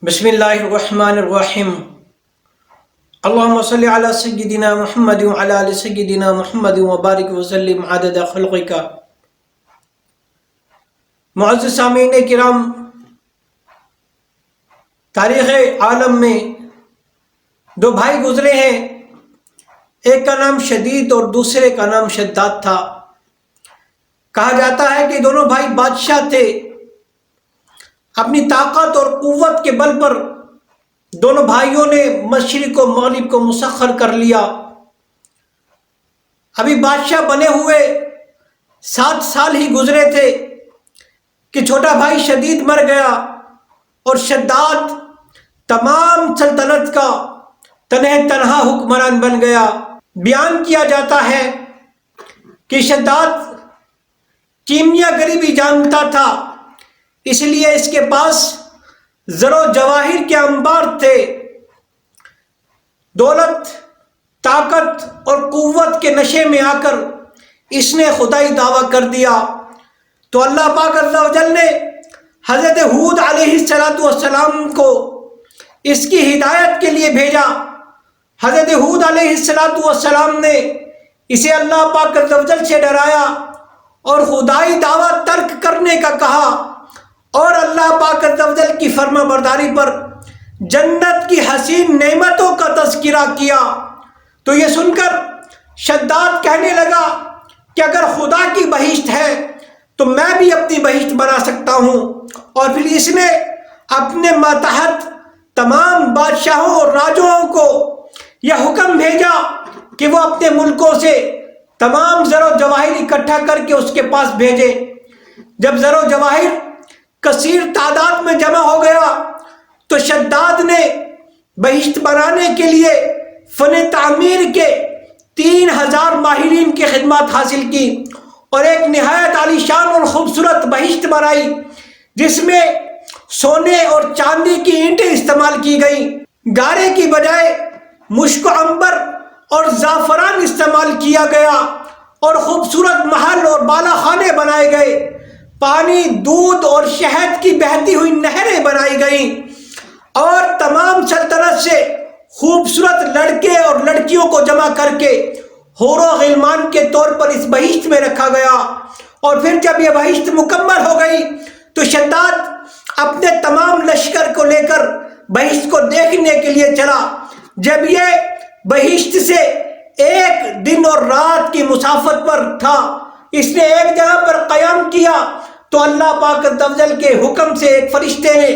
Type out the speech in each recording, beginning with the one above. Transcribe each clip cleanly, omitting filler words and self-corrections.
بسم اللہ الرحمن الرحیم اللہم صلی علی سیدنا محمد وعلی آل سیدنا محمد وبارک وسلم عدد خلقک۔ معزز سامعین کرام، تاریخ عالم میں دو بھائی گزرے ہیں، ایک کا نام شدید اور دوسرے کا نام شداد تھا۔ کہا جاتا ہے کہ دونوں بھائی بادشاہ تھے۔ اپنی طاقت اور قوت کے بل پر دونوں بھائیوں نے مشرق و مغرب کو مسخر کر لیا۔ ابھی بادشاہ بنے ہوئے 7 سال ہی گزرے تھے کہ چھوٹا بھائی شدید مر گیا اور شداد تمام سلطنت کا تنہا حکمران بن گیا۔ بیان کیا جاتا ہے کہ شداد کیمیا گری بھی جانتا تھا، اس لیے اس کے پاس زر و جواہر کے انبار تھے۔ دولت، طاقت اور قوت کے نشے میں آ کر اس نے خدائی دعویٰ کر دیا۔ تو اللہ پاک عز و جل نے حضرت ہود علیہ السلام کو اس کی ہدایت کے لیے بھیجا۔ حضرت ہود علیہ السلام نے اسے اللہ پاک عز و جل سے ڈرایا اور خدائی دعویٰ ترک کرنے کا کہا، اور اللہ پاک عز و جل کی فرما برداری پر جنت کی حسین نعمتوں کا تذکرہ کیا۔ تو یہ سن کر شداد کہنے لگا کہ اگر خدا کی بہشت ہے تو میں بھی اپنی بہشت بنا سکتا ہوں۔ اور پھر اس نے اپنے ماتحت تمام بادشاہوں اور راجوں کو یہ حکم بھیجا کہ وہ اپنے ملکوں سے تمام زر و جواہر اکٹھا کر کے اس کے پاس بھیجے۔ جب زر و جواہر کثیر تعداد میں جمع ہو گیا تو شداد نے بہشت بنانے کے لیے فن تعمیر کے 3000 ماہرین کی خدمات حاصل کی اور ایک نہایت عالی شان اور خوبصورت بہشت بنائی، جس میں سونے اور چاندی کی اینٹیں استعمال کی گئیں، گارے کی بجائے مشک و عنبر اور زعفران استعمال کیا گیا، اور خوبصورت محل اور بالا خانے بنائے گئے، پانی، دودھ اور شہد کی بہتی ہوئی نہریں بنائی گئیں، اور تمام سلطنت سے خوبصورت لڑکے اور لڑکیوں کو جمع کر کے حور و غلمان کے طور پر اس بہشت میں رکھا گیا۔ اور پھر جب یہ بہشت مکمل ہو گئی تو شداد اپنے تمام لشکر کو لے کر بہشت کو دیکھنے کے لیے چلا۔ جب یہ بہشت سے 1 دن اور رات کی مسافت پر تھا، اس نے ایک جگہ پر قیام کیا تو اللہ پاک عز و جل کے حکم سے ایک فرشتے نے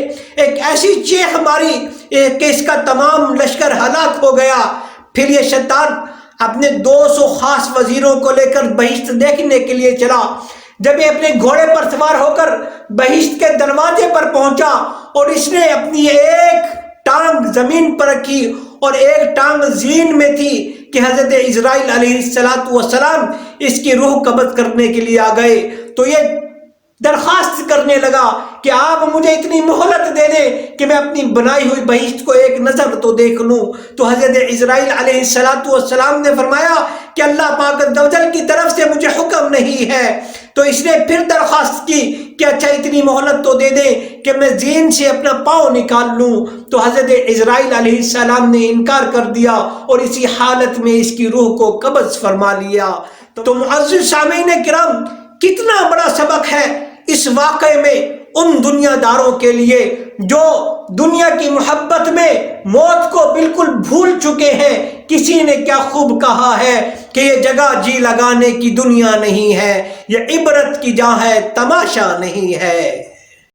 ایک ایسی چیخ ماری کہ اس کا تمام لشکر ہلاک ہو گیا۔ پھر یہ شداد اپنے 200 خاص وزیروں کو لے کر بہشت دیکھنے کے لیے چلا۔ جب یہ اپنے گھوڑے پر سوار ہو کر بہشت کے دروازے پر پہنچا اور اس نے اپنی ایک ٹانگ زمین پر رکھی اور ایک ٹانگ زین میں تھی کہ حضرت عزرائیل علیہ السلام اس کی روح قبض کرنے کے لیے آ گئے، تو یہ درخواست کرنے لگا کہ آپ مجھے اتنی مہلت دے دیں کہ میں اپنی بنائی ہوئی بہشت کو ایک نظر تو دیکھ لوں۔ تو حضرت عزرائیل علیہ السلام نے فرمایا کہ اللہ پاک عز و جل کی طرف سے مجھے حکم نہیں ہے۔ تو اس نے پھر درخواست کی کہ اچھا اتنی مہلت تو دے دیں کہ میں زین سے اپنا پاؤں نکال لوں۔ تو حضرت عزرائیل علیہ السلام نے انکار کر دیا اور اسی حالت میں اس کی روح کو قبض فرما لیا۔ تو معزز سامعین کرام، کتنا بڑا سبق ہے اس واقعے میں ان دنیا داروں کے لیے جو دنیا کی محبت میں موت کو بالکل بھول چکے ہیں۔ کسی نے کیا خوب کہا ہے کہ یہ جگہ جی لگانے کی دنیا نہیں ہے، یہ عبرت کی جہاں ہے، تماشا نہیں ہے۔